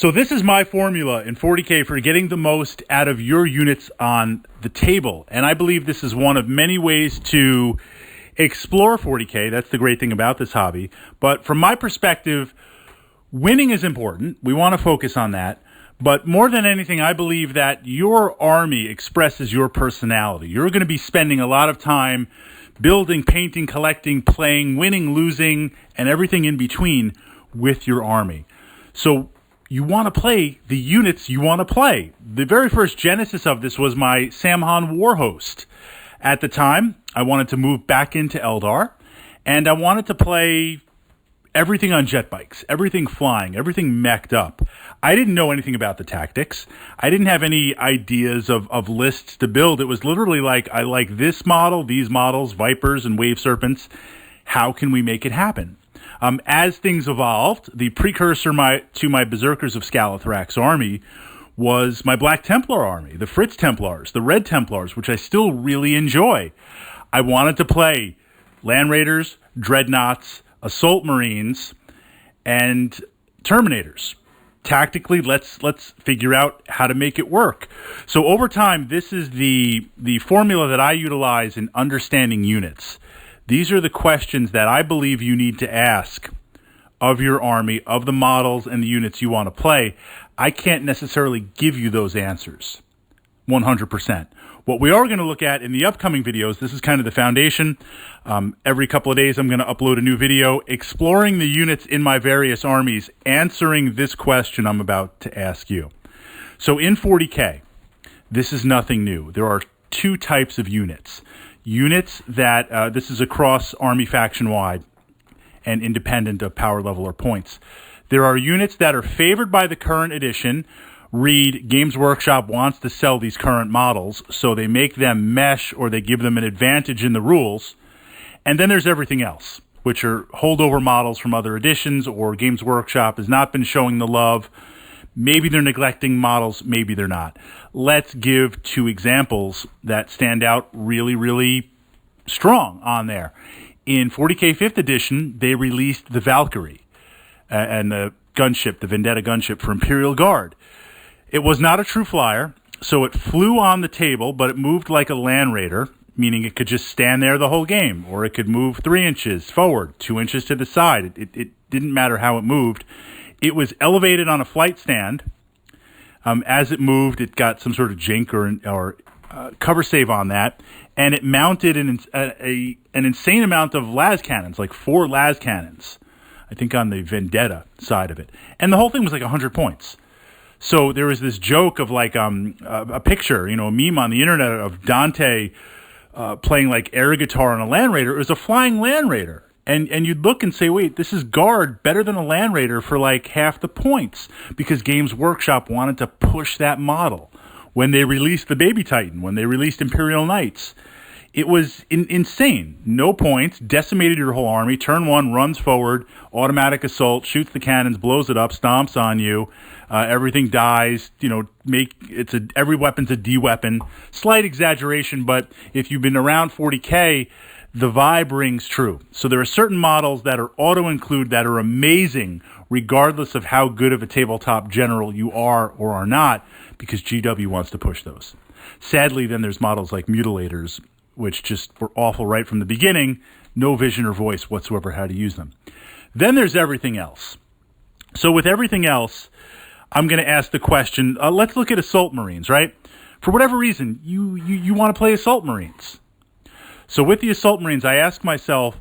So this is my formula in 40K for getting the most out of your units on the table. And I believe this is one of many ways to explore 40K. That's the great thing about this hobby. But from my perspective, winning is important. We want to focus on that. But more than anything, I believe that your army expresses your personality. You're going to be spending a lot of time building, painting, collecting, playing, winning, losing, and everything in between with your army. So you want to play the units you want to play. The very first genesis of this was my Samhan Warhost. At the time, I wanted to move back into Eldar, and I wanted to play everything on jet bikes, everything flying, everything mech'd up. I didn't know anything about the tactics. I didn't have any ideas of lists to build. It was literally like, I like this model, these models, Vipers and Wave Serpents. How can we make it happen? As things evolved, the precursor to my Berserkers of Scalathrax army was my Black Templar army, the Fritz Templars, the Red Templars, which I still really enjoy. I wanted to play Land Raiders, Dreadnoughts, Assault Marines, and Terminators. Tactically, let's figure out how to make it work. So over time, this is the formula that I utilize in understanding units. These are the questions that I believe you need to ask of your army, of the models and the units you want to play. I can't necessarily give you those answers 100%. What we are going to look at in the upcoming videos, this is kind of the foundation. Every couple of days, I'm going to upload a new video exploring the units in my various armies, answering this question I'm about to ask you. So in 40K, this is nothing new. There are two types of units. Units that, this is across army faction-wide and independent of power level or points. There are units that are favored by the current edition. Read, Games Workshop wants to sell these current models, so they make them mesh or they give them an advantage in the rules. And then there's everything else, which are holdover models from other editions, or Games Workshop has not been showing the love. Maybe they're neglecting models, maybe they're not. Let's give two examples that stand out really, really strong on there. In 40K 5th edition, they released the Valkyrie and the gunship, the Vendetta gunship for Imperial Guard. It was not a true flyer, so it flew on the table, but it moved like a Land Raider, meaning it could just stand there the whole game, or it could move 3 inches forward, 2 inches to the side. It didn't matter how it moved. It was elevated on a flight stand. As it moved, it got some sort of jink or cover save on that, and it mounted an insane amount of las cannons, like 4 las cannons, I think on the Vendetta side of it. And the whole thing was like 100 points. So there was this joke of like a picture, a meme on the internet of Dante playing like air guitar on a Land Raider. It was a flying Land Raider. And you'd look and say, wait, this is Guard better than a Land Raider for like half the points, because Games Workshop wanted to push that model. When they released the Baby Titan, when they released Imperial Knights, it was insane. No points, decimated your whole army. Turn 1, runs forward, automatic assault, shoots the cannons, blows it up, stomps on you. Everything dies. Every weapon's a D weapon. Slight exaggeration, but if you've been around 40K, the vibe rings true. So there are certain models that are auto-include that are amazing, regardless of how good of a tabletop general you are or are not, because GW wants to push those. Sadly, then there's models like Mutilators, which just were awful right from the beginning, no vision or voice whatsoever how to use them. Then there's everything else. So with everything else, I'm going to ask the question, let's look at Assault Marines, right? For whatever reason, you want to play Assault Marines. So with the Assault Marines, I ask myself,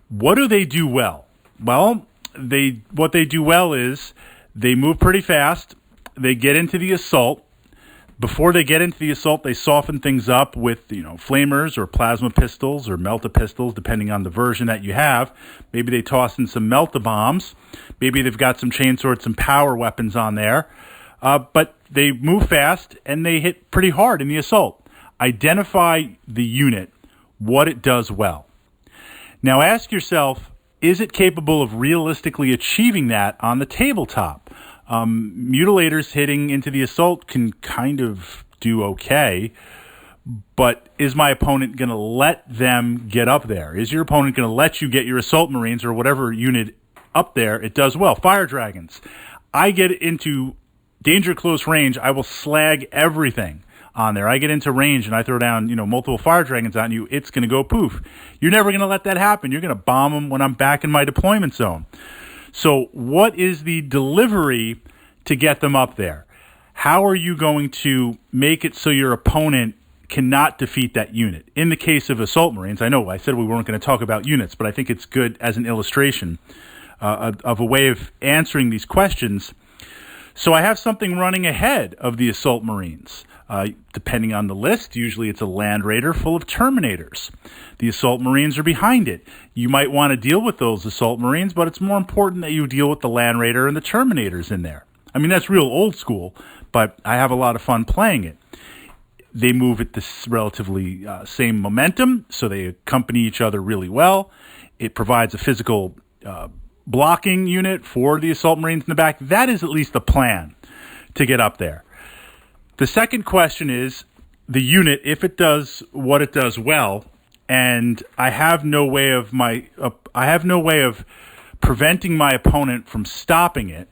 what do they do well? Well, what they do well is they move pretty fast. They get into the assault. Before they get into the assault, they soften things up with, flamers or plasma pistols or melta pistols, depending on the version that you have. Maybe they toss in some melta bombs. Maybe they've got some chainswords, some power weapons on there. But they move fast and they hit pretty hard in the assault. Identify the unit, what it does well. Now ask yourself, is it capable of realistically achieving that on the tabletop? Mutilators hitting into the assault can kind of do okay, but is my opponent going to let them get up there? Is your opponent going to let you get your Assault Marines or whatever unit up there? It does well. Fire Dragons. I get into danger close range, I will slag everything on there. I get into range and I throw down, multiple fire dragons on you, it's going to go poof. You're never going to let that happen. You're going to bomb them when I'm back in my deployment zone. So what is the delivery to get them up there? How are you going to make it so your opponent cannot defeat that unit? In the case of Assault Marines, I know I said we weren't going to talk about units, but I think it's good as an illustration of a way of answering these questions. So I have something running ahead of the Assault Marines. Depending on the list, usually it's a Land Raider full of Terminators. The Assault Marines are behind it. You might want to deal with those Assault Marines, but it's more important that you deal with the Land Raider and the Terminators in there. I mean, that's real old school, but I have a lot of fun playing it. They move at this relatively same momentum, so they accompany each other really well. It provides a physical blocking unit for the Assault Marines in the back. That is at least the plan to get up there. The second question is the unit, if it does what it does well, and I have no way of preventing my opponent from stopping it,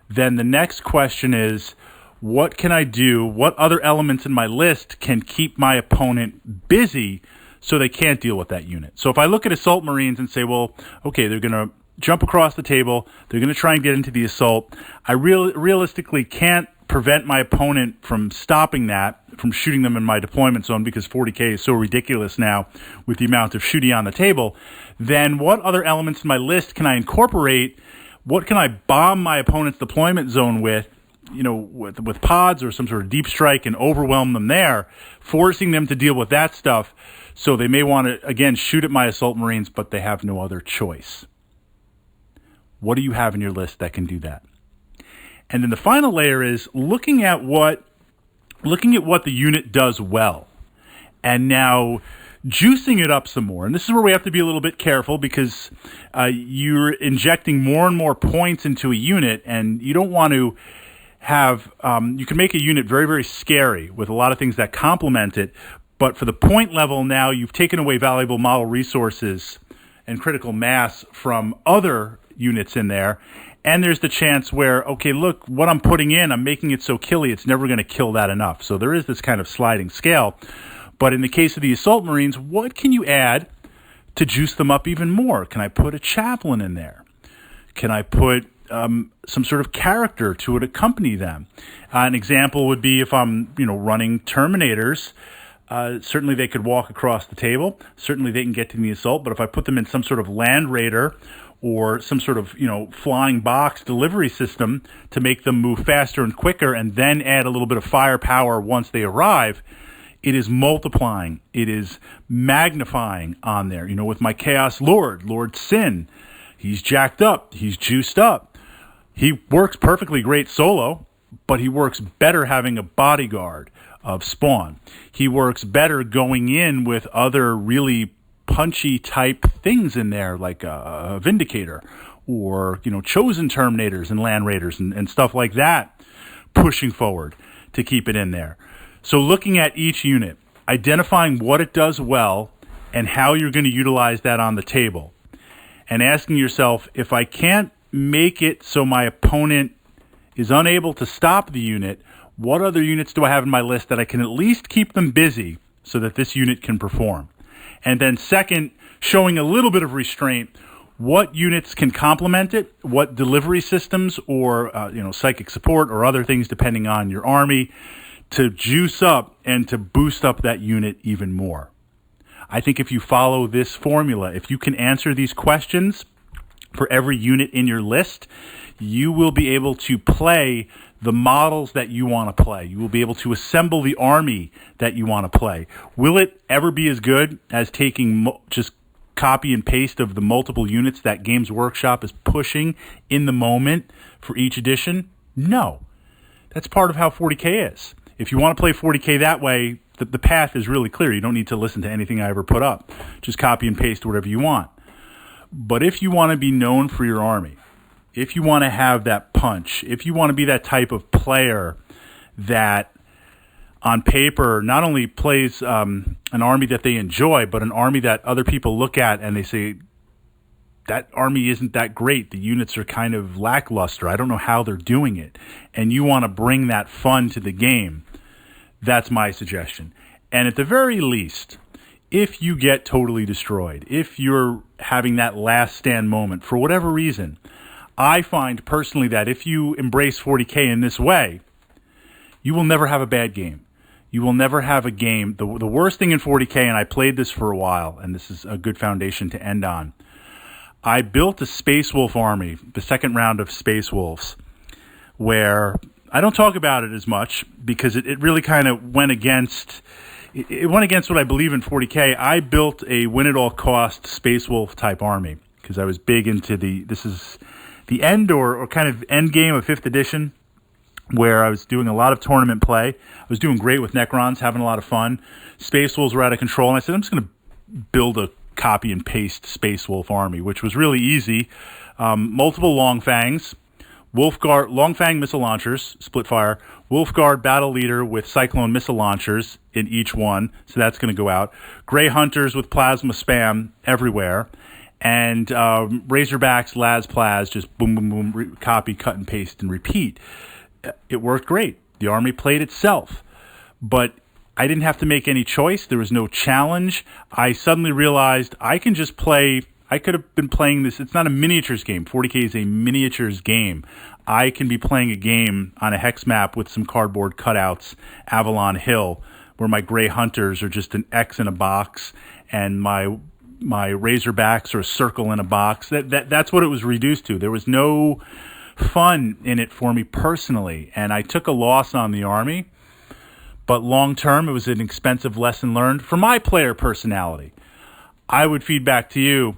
then the next question is, what can I do? What other elements in my list can keep my opponent busy so they can't deal with that unit? So if I look at Assault Marines and say, well, okay, they're going to jump across the table, they're going to try and get into the assault, I realistically can't prevent my opponent from stopping that, from shooting them in my deployment zone, because 40K is so ridiculous now with the amount of shooting on the table. Then what other elements in my list can I incorporate? What can I bomb my opponent's deployment zone with, with pods or some sort of deep strike, and overwhelm them there, forcing them to deal with that stuff? So they may want to, again, shoot at my Assault Marines, but they have no other choice. What do you have in your list that can do that? And then the final layer is looking at what the unit does well, and now juicing it up some more. And this is where we have to be a little bit careful, because you're injecting more and more points into a unit, and you don't want to have, you can make a unit very, very scary with a lot of things that complement it, but for the point level now, you've taken away valuable model resources and critical mass from other units in there, and there's the chance where, okay, look, what I'm putting in, I'm making it so killy, it's never going to kill that enough. So there is this kind of sliding scale. But in the case of the Assault Marines, what can you add to juice them up even more? Can I put a chaplain in there? Can I put some sort of character to it, accompany them? An example would be if I'm, running Terminators. Certainly they could walk across the table. Certainly they can get to the assault. But if I put them in some sort of Land Raider or some sort of, flying box delivery system to make them move faster and quicker, and then add a little bit of firepower once they arrive, it is multiplying. It is magnifying on there. With my Chaos Lord Sin, he's jacked up. He's juiced up. He works perfectly great solo, but he works better having a bodyguard of Spawn. He works better going in with other really punchy type things in there, like a Vindicator or, chosen Terminators and Land Raiders and stuff like that, pushing forward to keep it in there. So looking at each unit, identifying what it does well and how you're going to utilize that on the table, and asking yourself, if I can't make it so my opponent is unable to stop the unit, what other units do I have in my list that I can at least keep them busy so that this unit can perform? And then second, showing a little bit of restraint, what units can complement it, what delivery systems or psychic support or other things depending on your army, to juice up and to boost up that unit even more. I think if you follow this formula, if you can answer these questions for every unit in your list, you will be able to play the models that you want to play. You will be able to assemble the army that you want to play. Will it ever be as good as taking just copy and paste of the multiple units that Games Workshop is pushing in the moment for each edition? No. That's part of how 40K is. If you want to play 40K that way, the path is really clear. You don't need to listen to anything I ever put up. Just copy and paste whatever you want. But if you want to be known for your army, if you want to have that punch, if you want to be that type of player that on paper not only plays an army that they enjoy, but an army that other people look at and they say, that army isn't that great. The units are kind of lackluster. I don't know how they're doing it. And you want to bring that fun to the game. That's my suggestion. And at the very least, if you get totally destroyed, if you're having that last stand moment for whatever reason, I find personally that if you embrace 40K in this way, you will never have a bad game. You will never have a game. The worst thing in 40K, and I played this for a while, and this is a good foundation to end on. I built a Space Wolf army, the second round of Space Wolves, where I don't talk about it as much because it really kind of went against... It went against what I believe in 40K. I built a win-at-all-cost Space Wolf type army because I was big into this is the end or kind of end game of 5th edition, where I was doing a lot of tournament play. I was doing great with Necrons, having a lot of fun. Space Wolves were out of control, and I said, I'm just going to build a copy and paste Space Wolf army, which was really easy. Multiple Long Fangs, Wolfguard, Long Fang missile launchers, split fire, Wolfguard battle leader with Cyclone missile launchers in each one, so that's going to go out. Grey Hunters with plasma spam everywhere, and Razorbacks, Las Plaz, just boom, boom, boom, copy, cut and paste, and repeat. It worked great. The army played itself, but I didn't have to make any choice. There was no challenge. I suddenly realized I can just play. I could have been playing this. It's not a miniatures game. 40K is a miniatures game. I can be playing a game on a hex map with some cardboard cutouts, Avalon Hill, where my Grey Hunters are just an X in a box, and my Razorbacks are a circle in a box. That's what it was reduced to. There was no fun in it for me personally, and I took a loss on the army, but long term it was an expensive lesson learned for my player personality. I would feed back to you,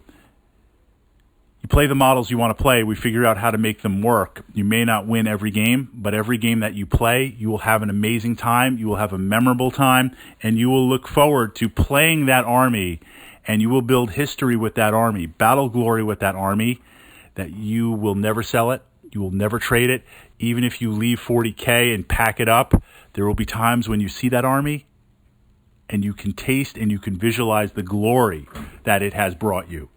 you play the models you want to play, we figure out how to make them work. You may not win every game, but every game that you play, you will have an amazing time, you will have a memorable time, and you will look forward to playing that army, and you will build history with that army, battle glory with that army, that you will never sell it. You will never trade it. Even if you leave 40K and pack it up, there will be times when you see that army and you can taste and you can visualize the glory that it has brought you.